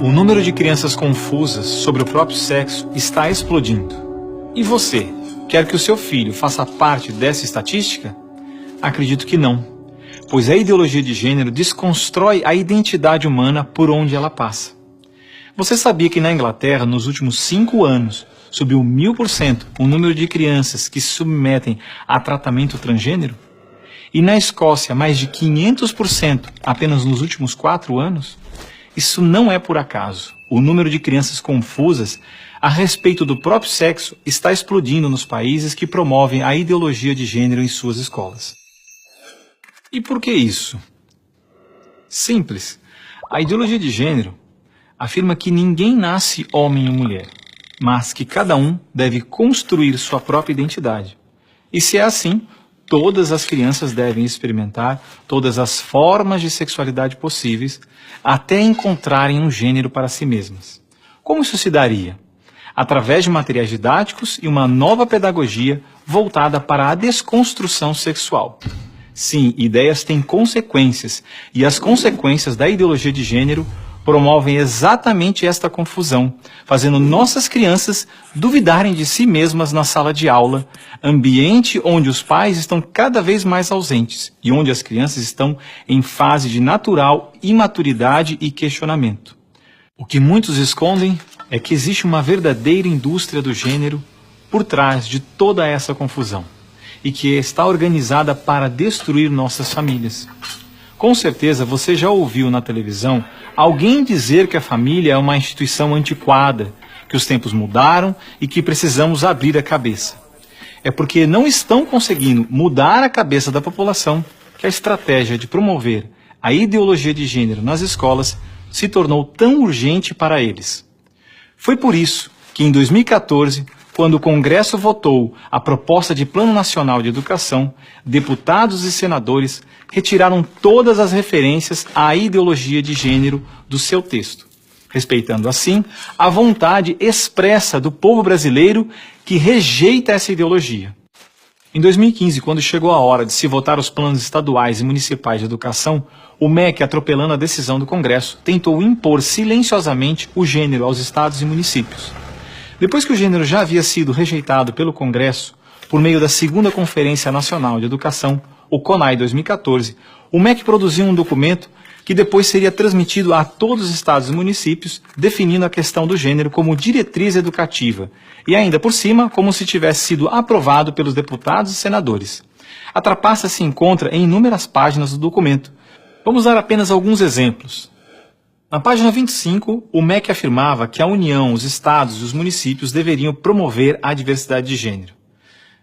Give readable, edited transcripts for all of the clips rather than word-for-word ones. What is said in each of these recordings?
O número de crianças confusas sobre o próprio sexo está explodindo. E você, quer que o seu filho faça parte dessa estatística? Acredito que não, pois a ideologia de gênero desconstrói a identidade humana por onde ela passa. Você sabia que na Inglaterra, nos últimos 5 anos, subiu 1000% o número de crianças que se submetem a tratamento transgênero? E na Escócia, mais de 500% apenas nos últimos 4 anos? Isso não é por acaso. O número de crianças confusas a respeito do próprio sexo está explodindo nos países que promovem a ideologia de gênero em suas escolas. E por que isso? Simples. A ideologia de gênero afirma que ninguém nasce homem ou mulher, mas que cada um deve construir sua própria identidade. E se é assim, todas as crianças devem experimentar todas as formas de sexualidade possíveis até encontrarem um gênero para si mesmas. Como isso se daria? Através de materiais didáticos e uma nova pedagogia voltada para a desconstrução sexual. Sim, ideias têm consequências, e as consequências da ideologia de gênero promovem exatamente esta confusão, fazendo nossas crianças duvidarem de si mesmas na sala de aula, ambiente onde os pais estão cada vez mais ausentes e onde as crianças estão em fase de natural imaturidade e questionamento. O que muitos escondem é que existe uma verdadeira indústria do gênero por trás de toda essa confusão e que está organizada para destruir nossas famílias. Com certeza você já ouviu na televisão alguém dizer que a família é uma instituição antiquada, que os tempos mudaram e que precisamos abrir a cabeça. É porque não estão conseguindo mudar a cabeça da população que a estratégia de promover a ideologia de gênero nas escolas se tornou tão urgente para eles. Foi por isso que em 2014, quando o Congresso votou a proposta de Plano Nacional de Educação, deputados e senadores retiraram todas as referências à ideologia de gênero do seu texto, respeitando assim a vontade expressa do povo brasileiro que rejeita essa ideologia. Em 2015, quando chegou a hora de se votar os planos estaduais e municipais de educação, o MEC, atropelando a decisão do Congresso, tentou impor silenciosamente o gênero aos estados e municípios. Depois que o gênero já havia sido rejeitado pelo Congresso, por meio da Segunda Conferência Nacional de Educação, o CONAE 2014, o MEC produziu um documento que depois seria transmitido a todos os estados e municípios, definindo a questão do gênero como diretriz educativa, e ainda por cima, como se tivesse sido aprovado pelos deputados e senadores. A trapaça se encontra em inúmeras páginas do documento. Vamos dar apenas alguns exemplos. Na página 25, o MEC afirmava que a União, os estados e os municípios deveriam promover a diversidade de gênero.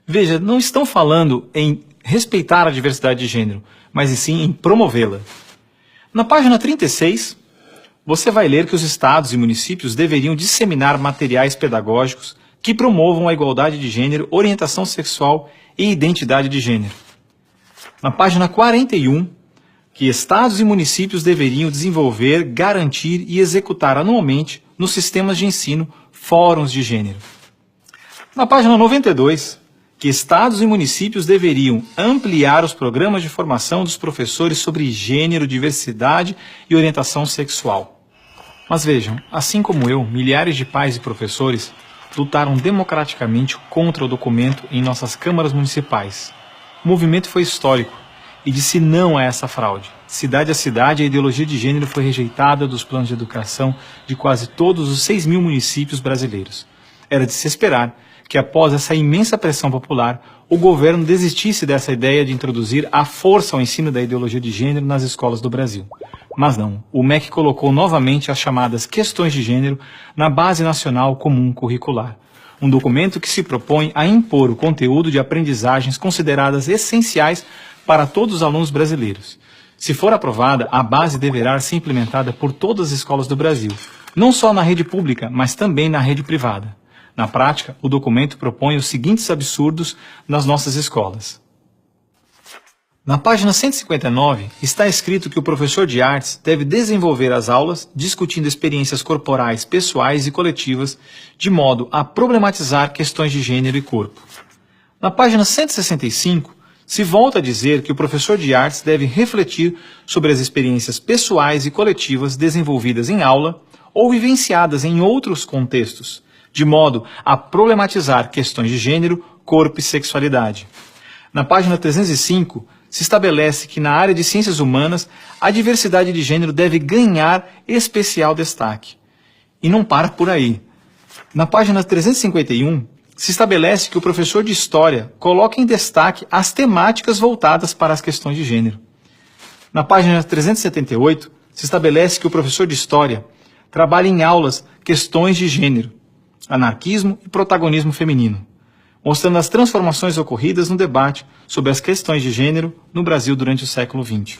Veja, não estão falando em respeitar a diversidade de gênero, mas sim em promovê-la. Na página 36, você vai ler que os estados e municípios deveriam disseminar materiais pedagógicos que promovam a igualdade de gênero, orientação sexual e identidade de gênero. Na página 41, que estados e municípios deveriam desenvolver, garantir e executar anualmente nos sistemas de ensino fóruns de gênero. Na página 92, que estados e municípios deveriam ampliar os programas de formação dos professores sobre gênero, diversidade e orientação sexual. Mas vejam, assim como eu, milhares de pais e professores lutaram democraticamente contra o documento em nossas câmaras municipais. O movimento foi histórico e disse não a essa fraude. Cidade a cidade, a ideologia de gênero foi rejeitada dos planos de educação de quase todos os 6.000 municípios brasileiros. Era de se esperar que, após essa imensa pressão popular, o governo desistisse dessa ideia de introduzir à força o ensino da ideologia de gênero nas escolas do Brasil. Mas não, o MEC colocou novamente as chamadas questões de gênero na Base Nacional Comum Curricular, um documento que se propõe a impor o conteúdo de aprendizagens consideradas essenciais para todos os alunos brasileiros. Se for aprovada, a base deverá ser implementada por todas as escolas do Brasil, não só na rede pública, mas também na rede privada. Na prática, o documento propõe os seguintes absurdos nas nossas escolas. Na página 159, está escrito que o professor de artes deve desenvolver as aulas discutindo experiências corporais, pessoais e coletivas, de modo a problematizar questões de gênero e corpo. Na página 165, se volta a dizer que o professor de artes deve refletir sobre as experiências pessoais e coletivas desenvolvidas em aula ou vivenciadas em outros contextos, de modo a problematizar questões de gênero, corpo e sexualidade. Na página 305, se estabelece que na área de ciências humanas, a diversidade de gênero deve ganhar especial destaque. E não para por aí. Na página 351, se estabelece que o professor de História coloca em destaque as temáticas voltadas para as questões de gênero. Na página 378, se estabelece que o professor de História trabalha em aulas questões de gênero, anarquismo e protagonismo feminino, mostrando as transformações ocorridas no debate sobre as questões de gênero no Brasil durante o século XX.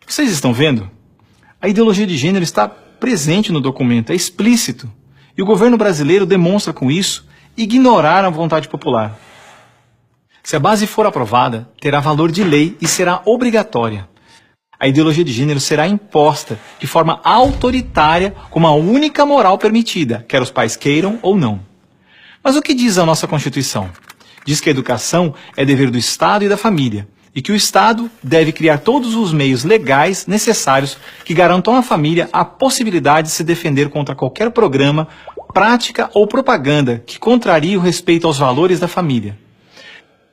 Vocês estão vendo? A ideologia de gênero está presente no documento, é explícito, e o governo brasileiro demonstra com isso ignorar a vontade popular. Se a base for aprovada, terá valor de lei e será obrigatória. A ideologia de gênero será imposta de forma autoritária como a única moral permitida, quer os pais queiram ou não. Mas o que diz a nossa Constituição? Diz que a educação é dever do Estado e da família, e que o Estado deve criar todos os meios legais necessários que garantam à família a possibilidade de se defender contra qualquer programa, prática ou propaganda que contrarie o respeito aos valores da família.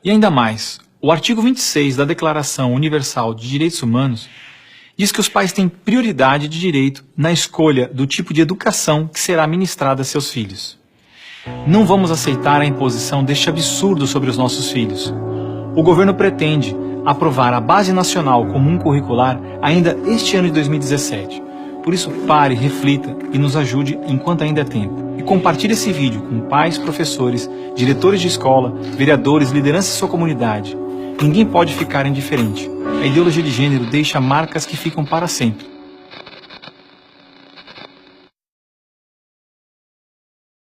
E ainda mais, o artigo 26 da Declaração Universal de Direitos Humanos diz que os pais têm prioridade de direito na escolha do tipo de educação que será ministrada a seus filhos. Não vamos aceitar a imposição deste absurdo sobre os nossos filhos. O governo pretende aprovar a Base Nacional Comum Curricular ainda este ano de 2017. Por isso, pare, reflita e nos ajude enquanto ainda é tempo. E compartilhe esse vídeo com pais, professores, diretores de escola, vereadores, lideranças de sua comunidade. Ninguém pode ficar indiferente. A ideologia de gênero deixa marcas que ficam para sempre.